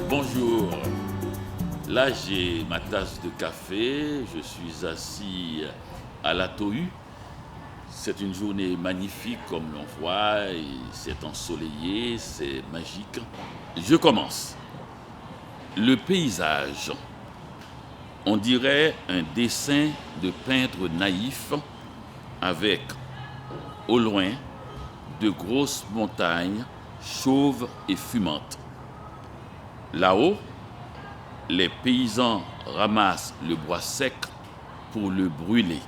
Bonjour, là j'ai ma tasse de café, je suis assis à la Tohu. C'est une journée magnifique comme l'on voit, et c'est ensoleillé, c'est magique. Je commence. Le paysage, on dirait un dessin de peintre naïf avec, au loin, de grosses montagnes chauves et fumantes. Là-haut, les paysans ramassent le bois sec pour le brûler.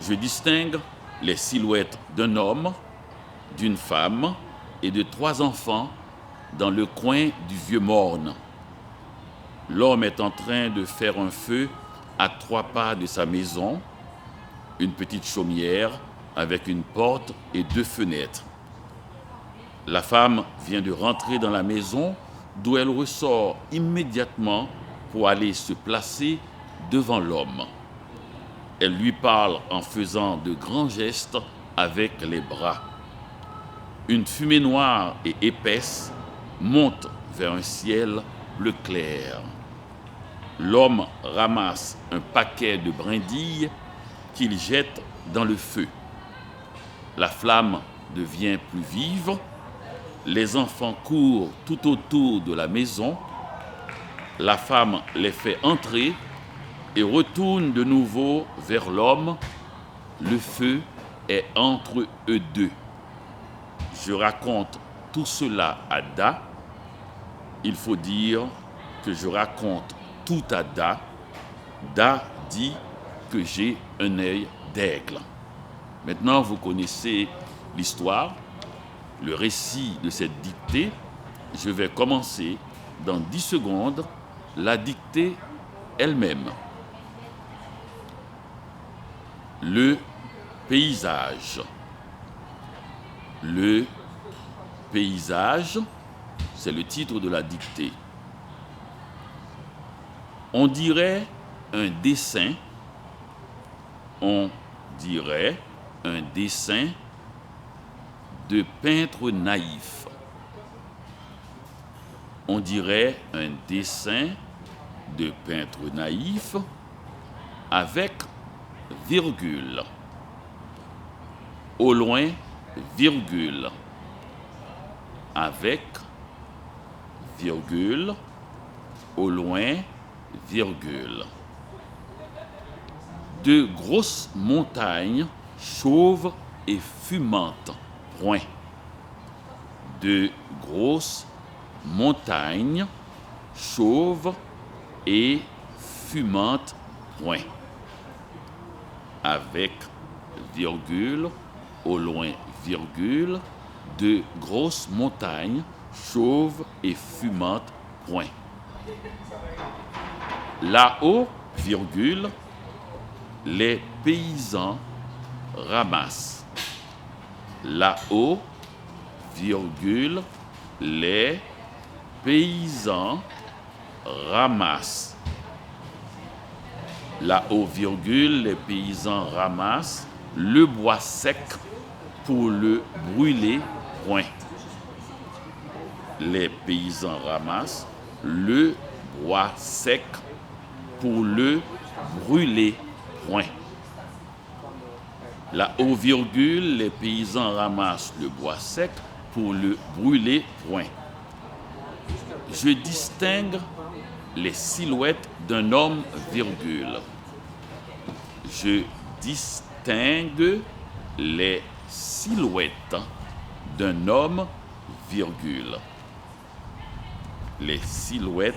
Je distingue les silhouettes d'un homme, d'une femme et de 3 enfants dans le coin du vieux morne. L'homme est en train de faire un feu à 3 pas de sa maison, une petite chaumière avec une porte et 2 fenêtres. La femme vient de rentrer dans la maison d'où elle ressort immédiatement pour aller se placer devant l'homme. Elle lui parle en faisant de grands gestes avec les bras. Une fumée noire et épaisse monte vers un ciel bleu clair. L'homme ramasse un paquet de brindilles qu'il jette dans le feu. La flamme devient plus vive. Les enfants courent tout autour de la maison. La femme les fait entrer et retourne de nouveau vers l'homme. Le feu est entre eux deux. Je raconte tout cela à Da. Il faut dire que je raconte tout à Da. Da dit que j'ai un œil d'aigle. Maintenant, vous connaissez l'histoire. Le récit de cette dictée, je vais commencer dans 10 secondes la dictée elle-même. Le paysage. Le paysage, c'est le titre de la dictée. On dirait un dessin, de peintre naïf. On dirait un dessin de peintre naïf avec virgule. Au loin, virgule. Avec virgule. Au loin, virgule. De grosses montagnes chauves et fumantes. Point. De grosses montagnes chauves et fumantes. Point. Avec virgule, au loin virgule, de grosses montagnes chauves et fumantes. Point. Là-haut, virgule, les paysans ramassent. Là-haut, virgule, les paysans ramassent. Là-haut, virgule, les paysans ramassent le bois sec pour le brûler. Point. Les paysans ramassent le bois sec pour le brûler. Point. Là-haut, virgule, les paysans ramassent le bois sec pour le brûler. Point. Je distingue les silhouettes d'un homme, virgule. Je distingue les silhouettes d'un homme, virgule. Les silhouettes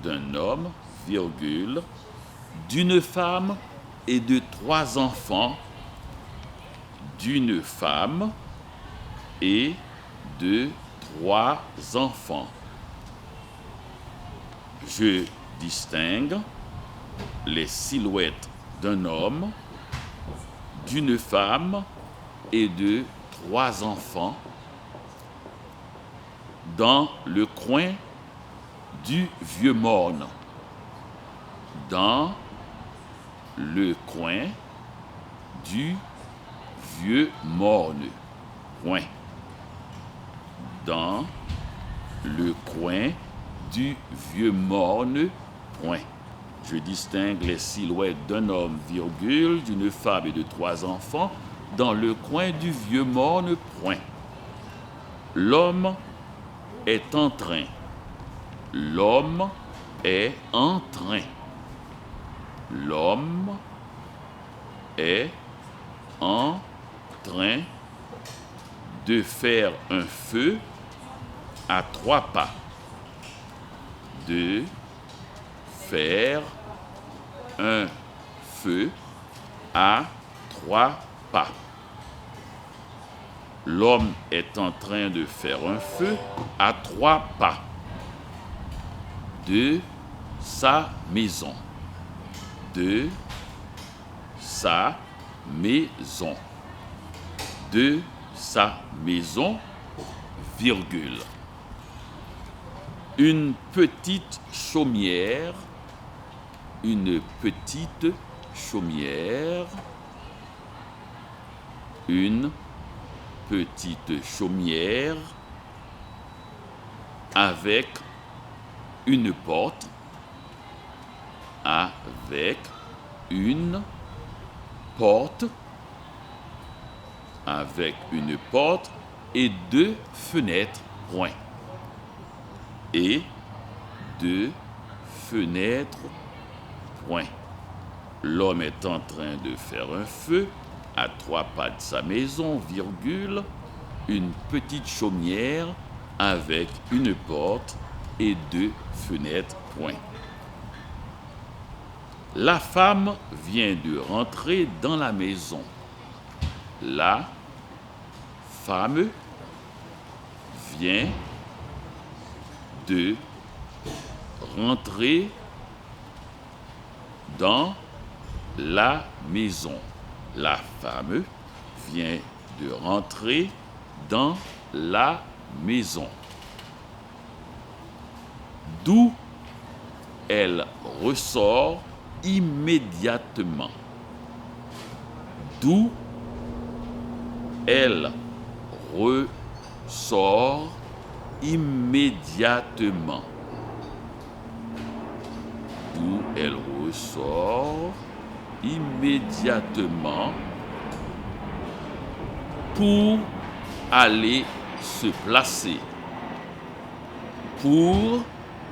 d'un homme, virgule, d'une femme et de 3 enfants, d'une femme et de 3 enfants. Je distingue les silhouettes d'un homme, d'une femme et de 3 enfants dans le coin du vieux morne. Dans le coin du vieux morne. Point. dans le coin du vieux morne, point. Je distingue les silhouettes d'un homme, virgule, d'une femme et de 3 enfants dans le coin du vieux morne, point. L'homme est en train. L'homme est en train. L'homme est en train de faire un feu à 3 pas. De faire un feu à 3 pas. L'homme est en train de faire un feu à 3 pas de sa maison. De sa maison. De sa maison, virgule. Une petite chaumière, une petite chaumière, une petite chaumière avec une porte, avec une porte, avec une porte et 2 fenêtres, point. Et 2 fenêtres, point. L'homme est en train de faire un feu à 3 pas de sa maison, virgule, une petite chaumière avec une porte et 2 fenêtres, point. La femme vient de rentrer dans la maison. La femme vient de rentrer dans la maison. La femme vient de rentrer dans la maison. D'où elle ressort immédiatement. D'où elle ressort immédiatement. D'où elle ressort immédiatement pour aller se placer. Pour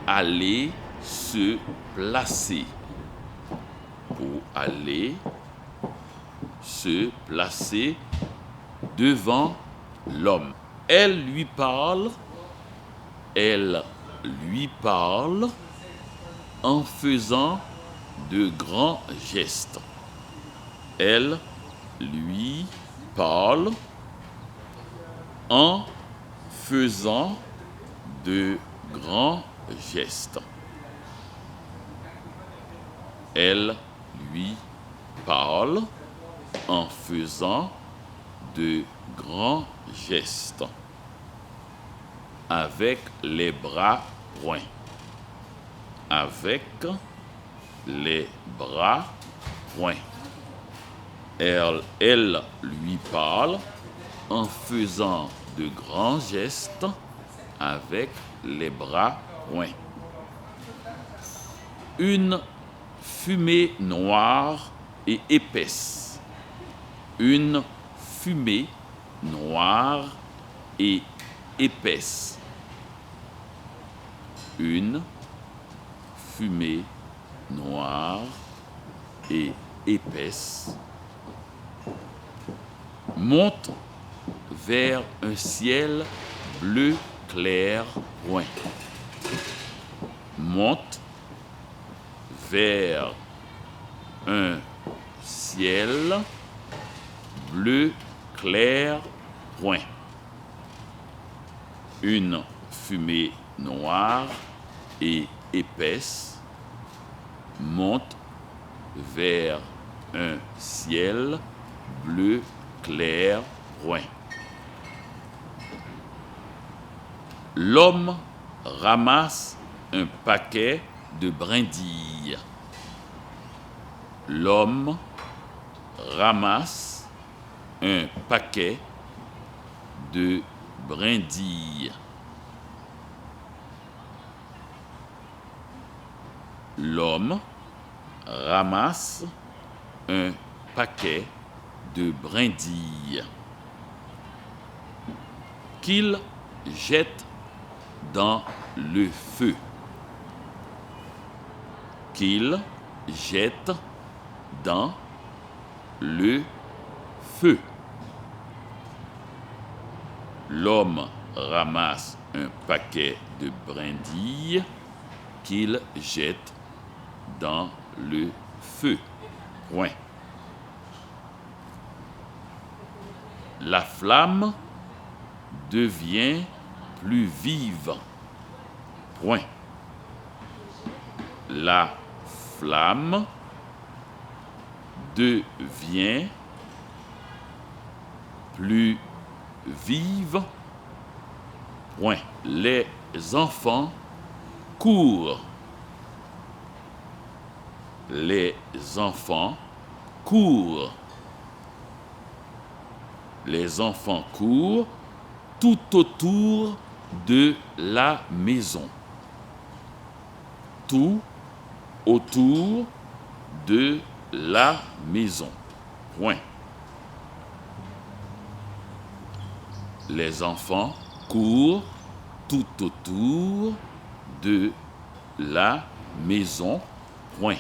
aller se placer. Pour aller se placer devant l'homme. Elle lui parle en faisant de grands gestes. Elle lui parle en faisant de grands gestes. Elle lui parle en faisant de grands gestes. Avec les bras points. Avec les bras points. Elle lui parle en faisant de grands gestes avec les bras points. Une fumée noire et épaisse. Une fumée noire et épaisse. Une fumée noire et épaisse monte vers un ciel bleu clair point. Monte vers un ciel bleu clair point. Une fumée noire et épaisse monte vers un ciel bleu clair point. L'homme ramasse un paquet de brindilles. L'homme ramasse un paquet de brindilles. L'homme ramasse un paquet de brindilles qu'il jette dans le feu. Qu'il jette dans le feu. L'homme ramasse un paquet de brindilles qu'il jette dans le feu. Point. La flamme devient plus vive. Point. La flamme devient plus vive. Point. Les enfants courent. Les enfants courent. Les enfants courent tout autour de la maison. Tout autour de la maison. Point. Les enfants courent tout autour de la maison. Point.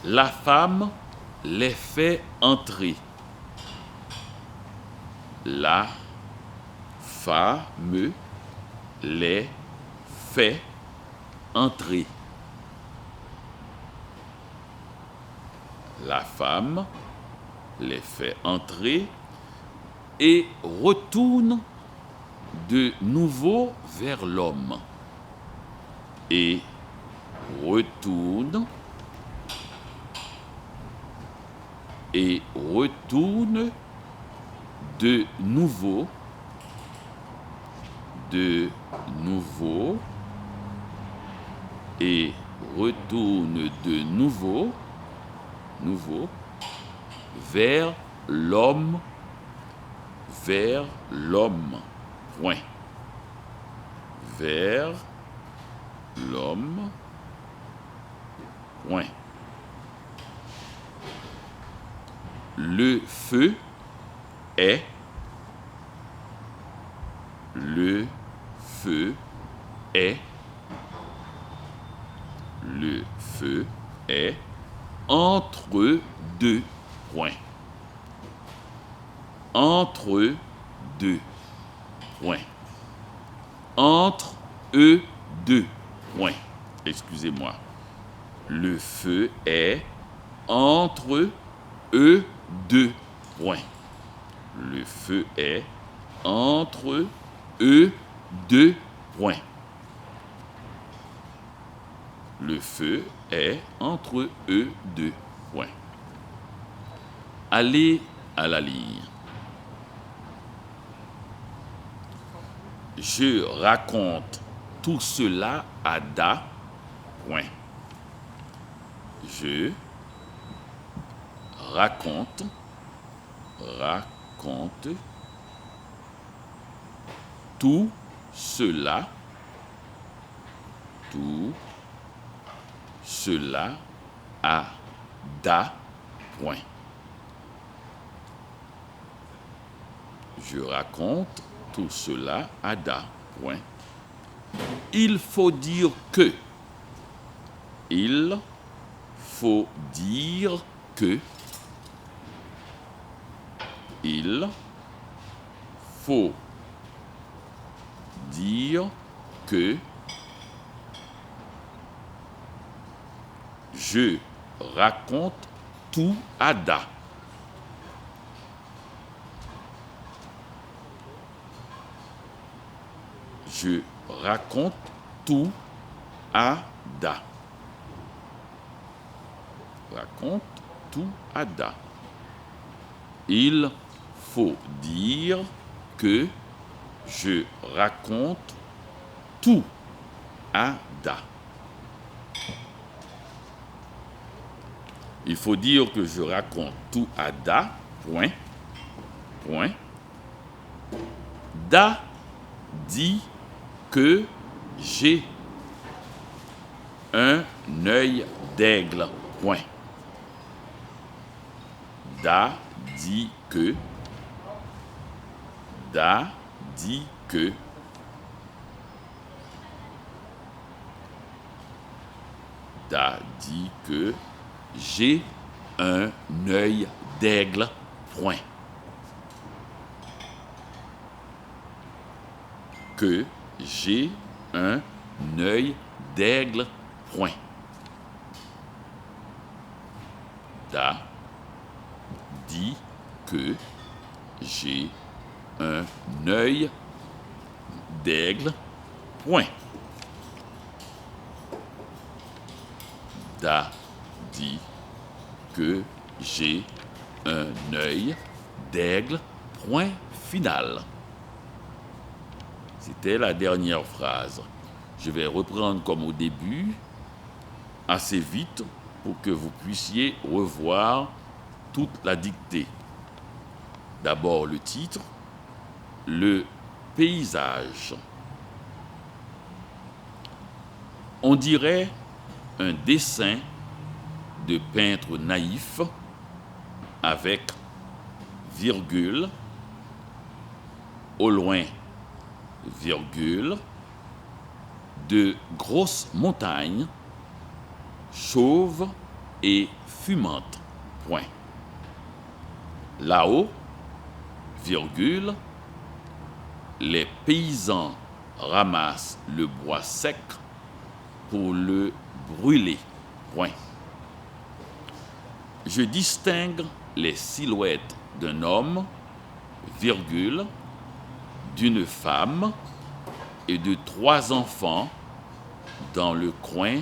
La femme les fait entrer. La femme les fait entrer. La femme les fait entrer et retourne de nouveau vers l'homme. Et retourne de nouveau et retourne de nouveau vers l'homme. Point. Vers l'homme. Point. Le feu est entre deux points. Entre deux points. Entre eux deux points. Excusez-moi. Le feu est entre eux deux points. Le feu est entre eux deux points. Le feu est entre eux deux points. Allez à la ligne. Je raconte tout cela à Da. Point. Je raconte tout cela à Da. Point. Je raconte tout cela à Da. Point. Il faut dire que. Il faut dire que. Il faut dire que. Je raconte tout à Da. Je raconte tout à Da. Raconte tout à Da. Il faut dire que je raconte tout à Da. Il faut dire que je raconte tout à Da. Point. point. Da dit que j'ai un œil d'aigle, point. Da dit que. Da dit que. Da dit que j'ai un œil d'aigle, point. Que j'ai un œil d'aigle, point. Da dit que j'ai un œil d'aigle, point. Da dit que j'ai un œil d'aigle, point final. C'était la dernière phrase. Je vais reprendre comme au début, assez vite, pour que vous puissiez revoir toute la dictée. D'abord le titre, le paysage. On dirait un dessin de peintre naïf avec virgule, au loin, virgule, de grosses montagnes, chauves et fumantes, point. Là-haut, virgule, les paysans ramassent le bois sec pour le brûler, point. Je distingue les silhouettes d'un homme, virgule, d'une femme et de 3 enfants dans le coin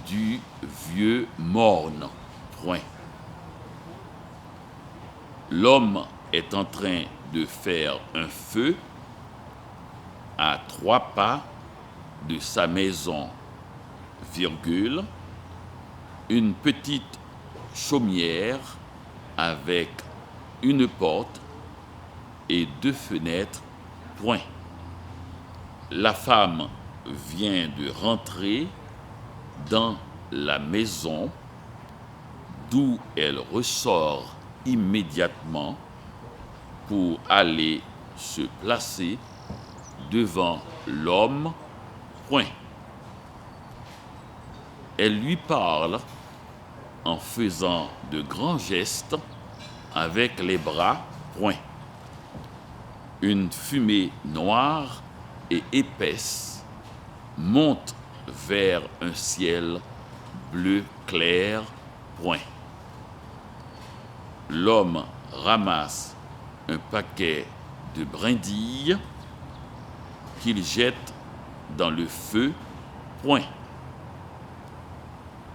du vieux morne, point. L'homme est en train de faire un feu à 3 pas de sa maison, virgule, une petite chaumière avec une porte et 2 fenêtres, point. La femme vient de rentrer dans la maison d'où elle ressort immédiatement pour aller se placer devant l'homme, point. Elle lui parle en faisant de grands gestes avec les bras, point. Une fumée noire et épaisse monte vers un ciel bleu clair, point. L'homme ramasse un paquet de brindilles qu'il jette dans le feu, point.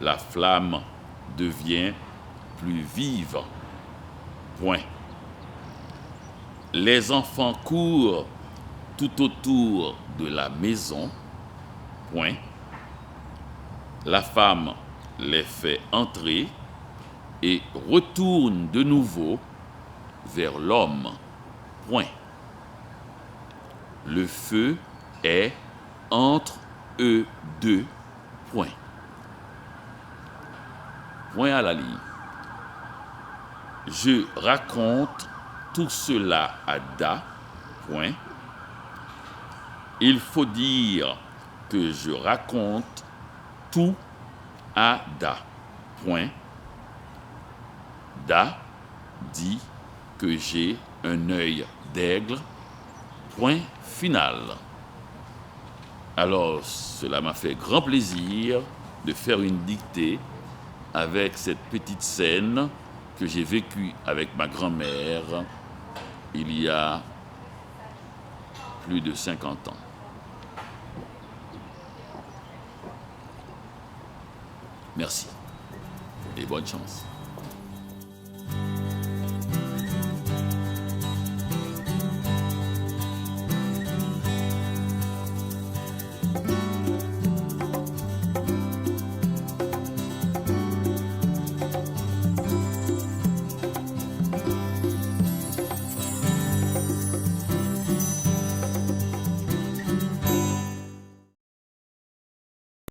La flamme devient plus vive, point. Les enfants courent tout autour de la maison, point. La femme les fait entrer et retourne de nouveau vers l'homme, point. Le feu est entre eux deux, point. Point à la ligne. Je raconte tout cela à Da, point. Il faut dire que je raconte tout à Da, point. Da dit que j'ai un œil d'aigle, point final. Alors, cela m'a fait grand plaisir de faire une dictée avec cette petite scène que j'ai vécue avec ma grand-mère il y a plus de 50 ans. Merci et bonne chance.